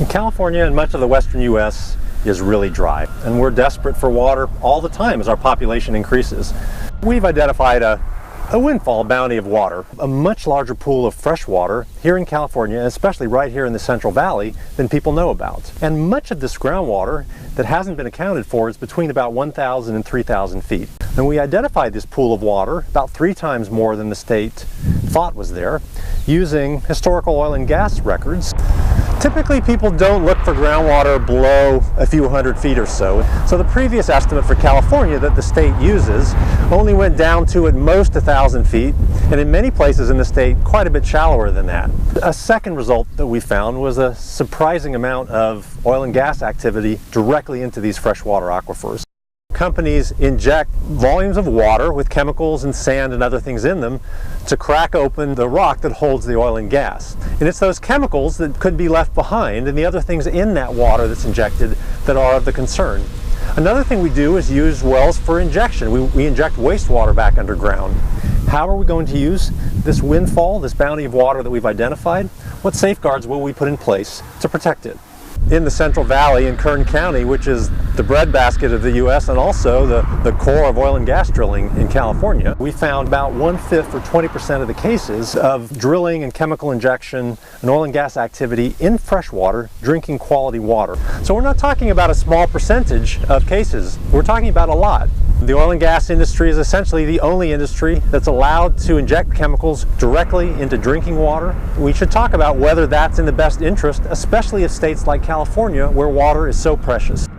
California and much of the western U.S. is really dry, and we're desperate for water all the time as our population increases. We've identified a windfall bounty of water, a much larger pool of fresh water here in California, especially right here in the Central Valley, than people know about. And much of this groundwater that hasn't been accounted for is between about 1,000 and 3,000 feet. And we identified this pool of water, about 3 times more than the state thought was there, using historical oil and gas records. Typically, people don't look for groundwater below a few hundred feet or so. So the previous estimate for California that the state uses only went down to at most 1,000 feet, and in many places in the state quite a bit shallower than that. A second result that we found was a surprising amount of oil and gas activity directly into these freshwater aquifers. Companies inject volumes of water with chemicals and sand and other things in them to crack open the rock that holds the oil and gas. And it's those chemicals that could be left behind and the other things in that water that's injected that are of the concern. Another thing we do is use wells for injection. We inject wastewater back underground. How are we going to use this windfall, this bounty of water that we've identified? What safeguards will we put in place to protect it? In the Central Valley in Kern County, which is the breadbasket of the U.S. and also the core of oil and gas drilling in California, we found about 1/5 or 20% of the cases of drilling and chemical injection and oil and gas activity in freshwater, drinking quality water. So we're not talking about a small percentage of cases, we're talking about a lot. The oil and gas industry is essentially the only industry that's allowed to inject chemicals directly into drinking water. We should talk about whether that's in the best interest, especially of states like California, where water is so precious.